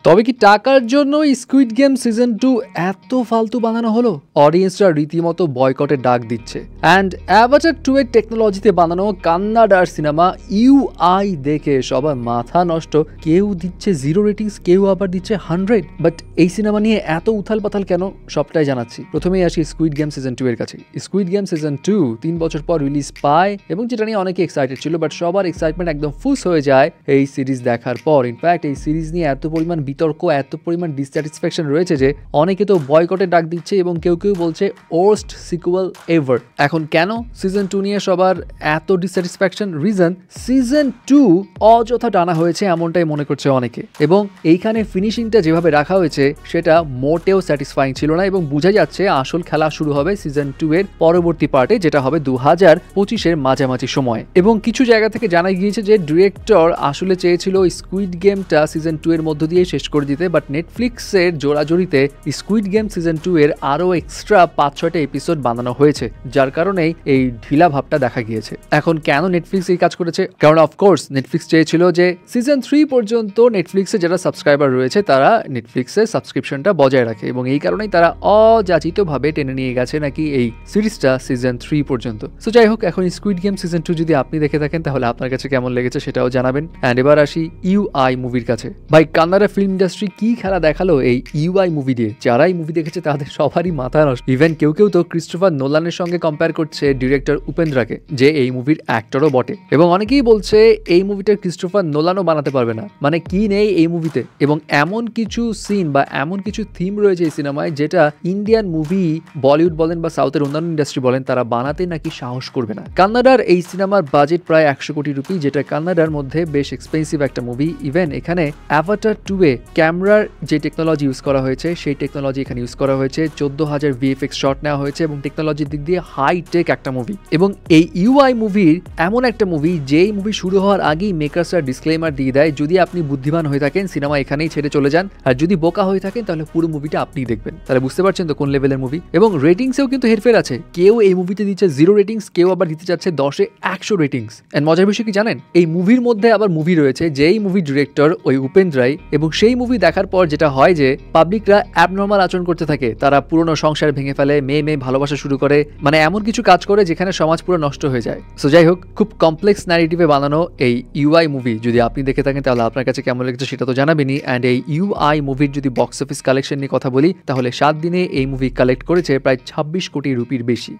তবে কি টাকার জন্য স্কুইড গেম সিজন 2 এত ফালতু বানানো হলো? অডিয়েন্সরা রীতিমতো বয়কটের ডাক দিচ্ছে। অ্যান্ড অ্যাভাটার 2 এর টেকনোলজিতে বানানো কান্নাডার সিনেমা ইউআই দেখে সবার মাথা নষ্ট। কেউ দিচ্ছে 0 রেটিংস, কেউ আবার দিচ্ছে 100। বাট এই সিনেমা নিয়ে এত উথাল পাথাল কেন, সবটাই জানাচ্ছি। প্রথমেই আসি স্কুইড গেম সিজন 2 এর কাছে। স্কুইড গেম সিজন 2 3 বছর পর রিলিজ পায় এবং যেটা নিয়ে অনেকে এক্সাইটেড ছিল, বাট সবার এক্সাইটমেন্ট একদম ফুস হয়ে যায় এই সিরিজ দেখার পর। ইনফ্যাক্ট এই সিরিজ নিয়ে এত পরিমাণ বিতর্ক, এত পরিমাণ ডিসস্যাটিসফ্যাকশন রয়েছে যে অনেকে তো বয়কটের ডাক দিচ্ছে এবং কেউ কেউ বলছে ওর্স্ট সিকুয়েল এভার। এখন কেন সিজন 2 নিয়ে সবার এত ডিসস্যাটিসফ্যাকশন? রিজন, সিজন 2 অযথা টানা হয়েছে এমনটাই মনে করছে অনেকে, এবং এইখানে ফিনিশিংটা যেভাবে রাখা হয়েছে সেটা মোটেও স্যাটিসফাইং ছিল না এবং বোঝা যাচ্ছে আসল খেলা শুরু হবে সিজন 2 এর পরবর্তী পার্টে, যেটা হবে 2025 এর মাঝামাঝি সময়। এবং কিছু জায়গা থেকে জানা গিয়েছে যে ডিরেক্টর আসলে চেয়েছিল স্কুইড গেমটা সিজন 2 এর মধ্য দিয়ে শেষ করে দিতে, বাট নেটফ্লিক্সের জোড়াজড়িতে স্কুইড গেম সিজন 2 এর আরো এক্সট্রা 5-6টা এপিসোড বানানো হয়েছে, যার কারণে এই ঢিলা ভাবটা দেখা গিয়েছে। এখন কেন নেটফ্লিক্স এই কাজ করেছে? কারণ অফকোর্স নেটফ্লিক্স চেয়েছিল যে সিজন 3 পর্যন্ত নেটফ্লিক্সে যারা সাবস্ক্রাইবার রয়েছে তারা নেটফ্লিক্সের সাবস্ক্রিপশনটা বজায় রাখে, এবং এই কারণেই তারা অযাচিতভাবে টেনে নিয়ে গেছে নাকি এই সিরিজটা সিজন 3 পর্যন্ত। সো যাই হোক, এখন স্কুইড গেম সিজন 2 যদি আপনি দেখে থাকেন তাহলে আপনার কাছে কেমন লেগেছে সেটাও জানাবেন। অ্যান্ড এবার আসি ইউআই মুভির কাছে। ভাই, কান্নাডা ফিল্ম ইন্ডাস্ট্রি কি খেলা দেখালো এই ইউআই মুভি দিয়ে। যারা এই মুভি দেখেছে তাদের সবারই মাথা নষ্ট। ইভেন কেউ কেউ তো ক্রিস্টোফার নোলানের সঙ্গে কম্পেয়ার করছে ডিরেক্টর উপেন্দ্রাকে, যে এই মুভির অ্যাক্টরও বটে, এবং অনেকেই বলছে এই মুভিটা ক্রিস্টোফার নোলানও বানাতে পারবে না। মানে কি নেই এই মুভিতে, এবং এমন কিছু সিন বা এমন কিছু থিম রয়েছে এই সিনেমায় যেটা ইন্ডিয়ান মুভি, বলিউড বলেন বা সাউথের অন্যান্য ইন্ডাস্ট্রি বলেন, তারা বানাতে নাকি সাহস করবে না। কান্নাডার এই সিনেমার বাজেট প্রায় 100 কোটি রুপি, যেটা কান্নাডার মধ্যে বেশ এক্সপেন্সিভ একটা মুভি। ইভেন এখানে অ্যাভাটার 2 এ ক্যামেরার যে টেকনোলজি ইউজ করা হয়েছে সেই টেকনোলজি এখানে ইউজ করা হয়েছে। 14,000 ভিএফএক্স শট নেওয়া হয়েছে এবং টেকনোলজির দিক দিয়ে হাইটেক একটা মুভি। এবং এই ইউআই মুভির এমন একটা মুভি, যেই মুভি শুরু হওয়ার আগেই মেকার্সরা ডিসক্লেমার দিয়ে দেয়, যদি আপনি বুদ্ধিমান হয়ে থাকেন সিনেমা এখানেই ছেড়ে চলে যান, আর যদি বোকা হয়ে থাকেন তাহলে পুরো মুভিটা আপনিই দেখবেন। তাহলে বুঝতে পারছেন তো কোন লেভেলের মুভি। এবং রেটিংসেও কিন্তু হেরফের আছে। কেউ এই মুভিতে দিচ্ছে 0 রেটিংস, কেউ আবার দিতে চাচ্ছে 10-এ 100 রেটিংস। এন্ড মজার বিষয় কি জানেন, এই মুভির মধ্যে আবার মুভি রয়েছে যেই মুভি ডিরেক্টর ওই উপেন্দ্রাই, এবং সেই মুভি দেখার পর যেটা হয় যে পাবলিকরা অ্যাবনর্মাল আচরণ করতে থাকে। তারা পুরনো সংসার ভেঙে ফেলে, মেয়ে ভালোবাসা শুরু করে, মানে এমন কিছু কাজ করে যেখানে সমাজ পুরো নষ্ট হয়ে যায়। সো যাই হোক, খুব কমপ্লেক্স ন্যারেটিভে বানানো এই ইউআই মুভি যদি আপনি দেখে থাকেন তাহলে আপনার কাছে কেমন লেগেছে সেটা তো জানাবেনই। অ্যান্ড এই ইউআই মুভির যদি বক্স অফিস কালেকশন নিয়ে কথা বলি তাহলে 7 দিনে এই মুভি কালেক্ট করেছে প্রায় 26 কোটি রুপির বেশি।